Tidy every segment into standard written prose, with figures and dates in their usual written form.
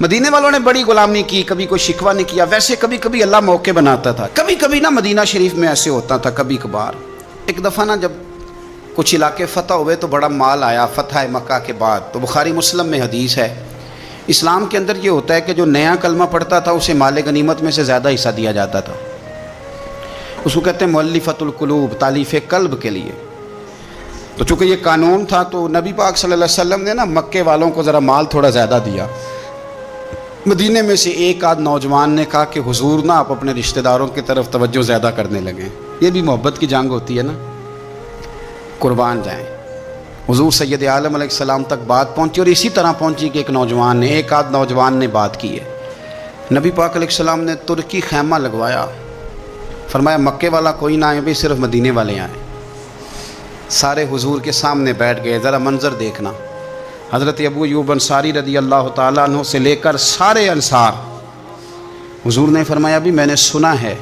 مدینے والوں نے بڑی غلامی کی، کبھی کوئی شکوہ نہیں کیا. ویسے کبھی کبھی اللہ موقع بناتا تھا، کبھی کبھی نا مدینہ شریف میں ایسے ہوتا تھا کبھی کبھار. ایک دفعہ نا جب کچھ علاقے فتح ہوئے تو بڑا مال آیا فتح مکہ کے بعد. تو بخاری مسلم میں حدیث ہے، اسلام کے اندر یہ ہوتا ہے کہ جو نیا کلمہ پڑھتا تھا اسے مال غنیمت میں سے زیادہ حصہ دیا جاتا تھا. اس کو کہتے ہیں مؤلفۃ القلوب، تالیف قلب کے لیے. تو چونکہ یہ قانون تھا تو نبی پاک صلی اللہ علیہ وسلم نے نا مکے والوں کو ذرا مال تھوڑا زیادہ دیا. مدینے میں سے ایک آدھ نوجوان نے کہا کہ حضور نا آپ اپنے رشتہ داروں کی طرف توجہ زیادہ کرنے لگے. یہ بھی محبت کی جنگ ہوتی ہے نا، قربان جائیں. حضور سید عالم علیہ السلام تک بات پہنچی، اور اسی طرح پہنچی کہ ایک آدھ نوجوان نے بات کی ہے. نبی پاک علیہ السلام نے ترکی خیمہ لگوایا، فرمایا مکے والا کوئی نہ آئے بھی، صرف مدینے والے آئیں. سارے حضور کے سامنے بیٹھ گئے. ذرا منظر دیکھنا، حضرت ابو ایوب انصاری رضی اللہ تعالیٰ عنہ سے لے کر سارے انصار. حضور نے فرمایا بھی میں نے سنا ہے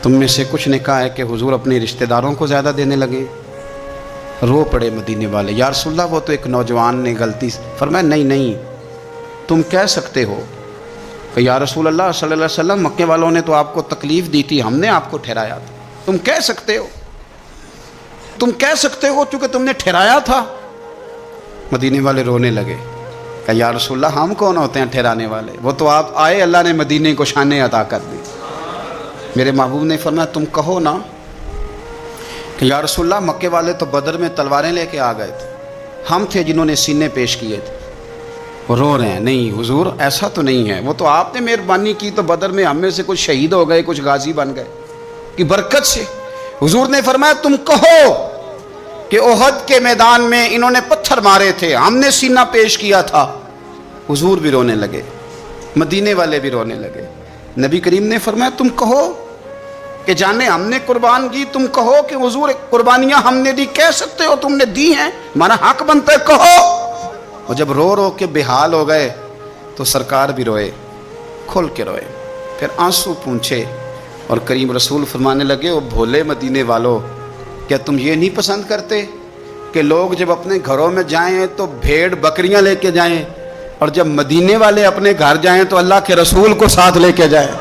تم میں سے کچھ نے کہا ہے کہ حضور اپنے رشتہ داروں کو زیادہ دینے لگے. رو پڑے مدینے والے، یا رسول اللہ وہ تو ایک نوجوان نے غلطی سے. فرمایا نہیں تم کہہ سکتے ہو کہ یا رسول اللہ صلی اللہ علیہ وسلم مکے والوں نے تو آپ کو تکلیف دی تھی، ہم نے آپ کو ٹھہرایا تھا. تم کہہ سکتے ہو چونکہ تم نے ٹھہرایا تھا. مدینے والے رونے لگے کہ یا رسول اللہ ہم کون ہوتے ہیں ٹھہرانے والے، وہ تو آپ آئے، اللہ نے مدینے کو شانیں عطا کر دی. میرے محبوب نے فرمایا تم کہو نا کہ یا رسول اللہ مکے والے تو بدر میں تلواریں لے کے آ گئے تھے، ہم تھے جنہوں نے سینے پیش کیے تھے. وہ رو رہے ہیں، نہیں حضور ایسا تو نہیں ہے، وہ تو آپ نے مہربانی کی تو بدر میں ہم میں سے کچھ شہید ہو گئے، کچھ غازی بن گئے کی برکت سے. حضور نے فرمایا تم کہو کہ احد کے میدان میں انہوں نے پتھر مارے تھے، ہم نے سینہ پیش کیا تھا. حضور بھی رونے لگے، مدینے والے بھی رونے لگے. نبی کریم نے فرمایا تم کہو کہ جانے ہم نے قربان کی، تم کہو کہ حضور قربانیاں ہم نے دی. کہہ سکتے ہو تم نے دی ہیں، ہمارا حق بنتا ہے، کہو. اور جب رو کے بحال ہو گئے تو سرکار بھی روئے، کھل کے روئے، پھر آنسو پونچھے اور کریم رسول فرمانے لگے وہ بھولے مدینے والو، کیا تم یہ نہیں پسند کرتے کہ لوگ جب اپنے گھروں میں جائیں تو بھیڑ بکریاں لے کے جائیں، اور جب مدینے والے اپنے گھر جائیں تو اللہ کے رسول کو ساتھ لے کے جائیں؟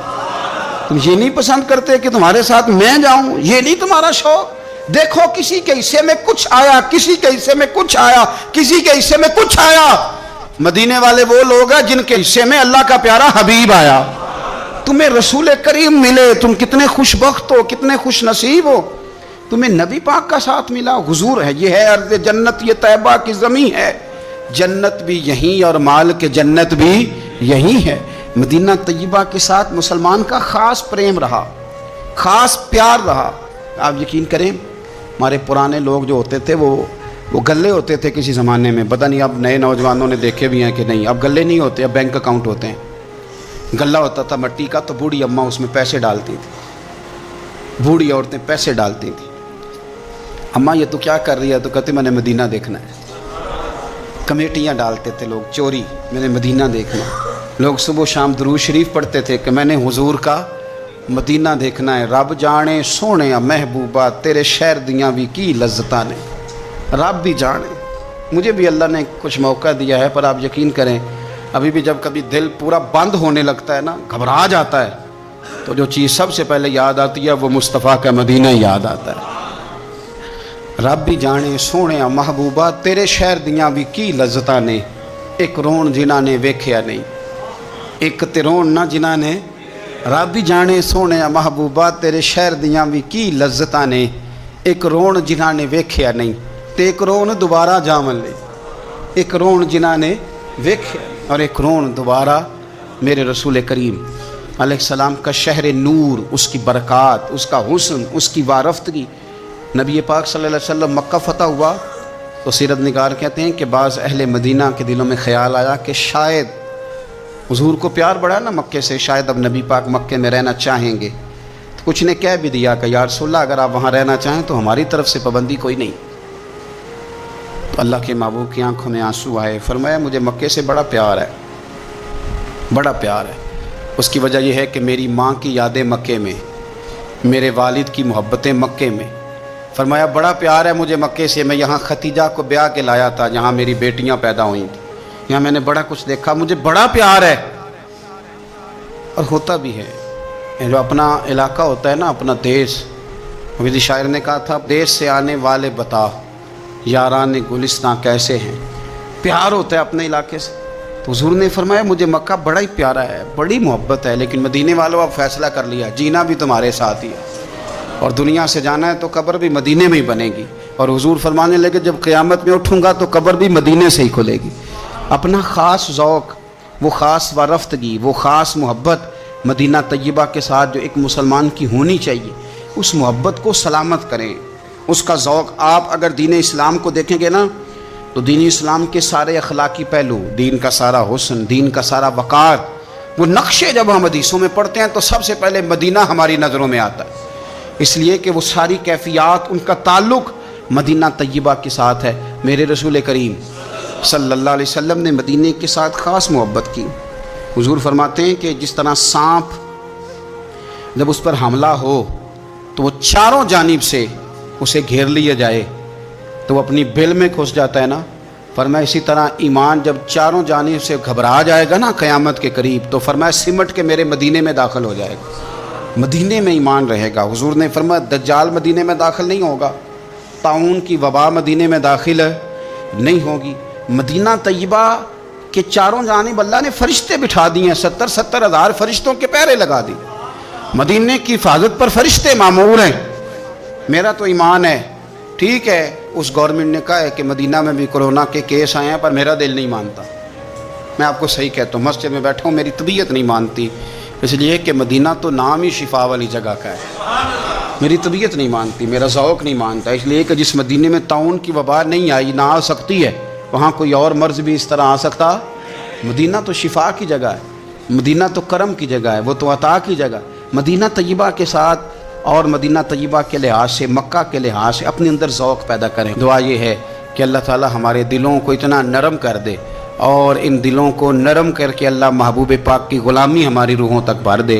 تم یہ نہیں پسند کرتے کہ تمہارے ساتھ میں جاؤں؟ یہ نہیں تمہارا شوق؟ دیکھو کسی کے حصے میں کچھ آیا، کسی کے حصے میں کچھ آیا، کسی کے حصے میں کچھ آیا. مدینے والے وہ لوگ ہیں جن کے حصے میں اللہ کا پیارا حبیب آیا. تمہیں رسول کریم ملے، تم کتنے خوش بخت ہو، کتنے خوش نصیب ہو. تمہیں نبی پاک کا ساتھ ملا. حضور ہے، یہ ہے ارض جنت، یہ طیبہ کی زمین ہے. جنت بھی یہیں اور مال کے جنت بھی یہیں ہے. مدینہ طیبہ کے ساتھ مسلمان کا خاص پریم رہا، خاص پیار رہا. آپ یقین کریں ہمارے پرانے لوگ جو ہوتے تھے وہ گلے ہوتے تھے کسی زمانے میں. پتہ نہیں اب نئے نوجوانوں نے دیکھے بھی ہیں کہ نہیں، اب گلے نہیں ہوتے، اب بینک اکاؤنٹ ہوتے ہیں. گلہ ہوتا تھا مٹی کا، تو بوڑھی اماں اس میں پیسے ڈالتی تھی، بوڑھی عورتیں پیسے ڈالتی تھیں. اماں یہ تو کیا کر رہی ہے؟ تو کہتے میں نے مدینہ دیکھنا ہے. کمیٹیاں ڈالتے تھے لوگ چوری، میں نے مدینہ دیکھنا. لوگ صبح شام درود شریف پڑھتے تھے کہ میں نے حضور کا مدینہ دیکھنا ہے. رب جانے سونے محبوبہ تیرے شہر دیاں بھی کی لذتاں نے. رب بھی جانے، مجھے بھی اللہ نے کچھ موقع دیا ہے، پر آپ یقین کریں ابھی بھی جب کبھی دل پورا بند ہونے لگتا ہے نا، گھبرا جاتا ہے، تو جو چیز سب سے پہلے یاد آتی ہے وہ مصطفیٰ کا مدینہ یاد آتا ہے. رب بھی جانے سونے محبوبہ تیرے شہر دیاں بھی کی لذتاں نے. ایک رون جنہاں نے ویکھیا نہیں، ایک تے رون نہ جنہاں نے. رب بھی جانے سونے محبوبہ تیرے شہر دیاں بھی کی لذتاں نے. ایک رون جنہاں نے ویکھیا نہیں تے ایک رون دوبارہ جامن لے. ایک رون جنہاں نے ویکھیا اور ایک رون دوبارہ. میرے رسول کریم علیہ السلام کا شہر نور، اس کی برکات، اس کا حسن، اس کی وارفتگی. نبی پاک صلی اللہ علیہ وسلم مکہ فتح ہوا تو سیرت نگار کہتے ہیں کہ بعض اہل مدینہ کے دلوں میں خیال آیا کہ شاید حضور کو پیار بڑھا نا مکے سے، شاید اب نبی پاک مکے میں رہنا چاہیں گے. تو کچھ نے کہہ بھی دیا کہ یا رسول اللہ اگر آپ وہاں رہنا چاہیں تو ہماری طرف سے پابندی کوئی نہیں. تو اللہ کے محبوب کی آنکھوں میں آنسو آئے. فرمایا مجھے مکے سے بڑا پیار ہے، بڑا پیار ہے. اس کی وجہ یہ ہے کہ میری ماں کی یادیں مکے میں، میرے والد کی محبتیں مکے میں. فرمایا بڑا پیار ہے مجھے مکے سے. میں یہاں ختیجہ کو بیاہ کے لایا تھا جہاں میری بیٹیاں پیدا ہوئی تھیں. یہاں میں نے بڑا کچھ دیکھا، مجھے بڑا پیار ہے، اور ہوتا بھی ہے۔ جو اپنا علاقہ ہوتا ہے نا، اپنا دیش، کسی شاعر نے کہا تھا، دیش سے آنے والے بتا یاران گلستان کیسے ہیں، پیار ہوتا ہے اپنے علاقے سے۔ تو حضور نے فرمایا مجھے مکہ بڑا ہی پیارا ہے، بڑی محبت ہے، لیکن مدینے والوں اب فیصلہ کر لیا، جینا بھی تمہارے ساتھ ہی ہے، اور دنیا سے جانا ہے تو قبر بھی مدینے میں ہی بنے گی۔ اور حضور فرمانے لگے جب قیامت میں اٹھوں گا تو قبر بھی مدینے سے ہی کھلے گی۔ اپنا خاص ذوق، وہ خاص وارفتگی، وہ خاص محبت مدینہ طیبہ کے ساتھ جو ایک مسلمان کی ہونی چاہیے، اس محبت کو سلامت کریں، اس کا ذوق۔ آپ اگر دین اسلام کو دیکھیں گے نا تو دین اسلام کے سارے اخلاقی پہلو، دین کا سارا حسن، دین کا سارا وقار، وہ نقشے جب ہم حدیثوں میں پڑھتے ہیں تو سب سے پہلے مدینہ ہماری نظروں میں آتا ہے، اس لیے کہ وہ ساری کیفیات، ان کا تعلق مدینہ طیبہ کے ساتھ ہے۔ میرے رسول کریم صلی اللہ علیہ وسلم نے مدینہ کے ساتھ خاص محبت کی۔ حضور فرماتے ہیں کہ جس طرح سانپ جب اس پر حملہ ہو تو وہ چاروں جانب سے اسے گھیر لیا جائے تو وہ اپنی بل میں گھس جاتا ہے نا، فرمایا اسی طرح ایمان جب چاروں جانب سے گھبرا جائے گا نا قیامت کے قریب تو فرمایا سمٹ کے میرے مدینے میں داخل ہو جائے گا، مدینے میں ایمان رہے گا۔ حضور نے فرمایا دجال مدینے میں داخل نہیں ہوگا، طاعون کی وبا مدینے میں داخل نہیں ہوگی۔ مدینہ طیبہ کے چاروں جانب اللہ نے فرشتے بٹھا دیے ہیں، 70 ہزار فرشتوں کے پہرے لگا دی، مدینے کی حفاظت پر فرشتے مامور ہیں۔ میرا تو ایمان ہے، ٹھیک ہے اس گورنمنٹ نے کہا ہے کہ مدینہ میں بھی کورونا کے کیس آئے ہیں، پر میرا دل نہیں مانتا، میں آپ کو صحیح کہتا ہوں، مسجد میں بیٹھا ہوں میری طبیعت نہیں مانتی، اس لیے کہ مدینہ تو نام ہی شفا والی جگہ کا ہے، میری طبیعت نہیں مانتی، میرا ذوق نہیں مانتا، اس لیے کہ جس مدینے میں طاعون کی وبا نہیں آئی، نہ آ سکتی ہے، وہاں کوئی اور مرض بھی اس طرح آ سکتا۔ مدینہ تو شفا کی جگہ ہے، مدینہ تو کرم کی جگہ ہے، وہ تو عطا کی جگہ۔ مدینہ طیبہ کے ساتھ اور مدینہ طیبہ کے لحاظ سے، مکہ کے لحاظ سے اپنے اندر ذوق پیدا کریں۔ دعا یہ ہے کہ اللہ تعالی ہمارے دلوں کو اتنا نرم کر دے، اور ان دلوں کو نرم کر کے اللہ محبوب پاک کی غلامی ہماری روحوں تک بھر دے۔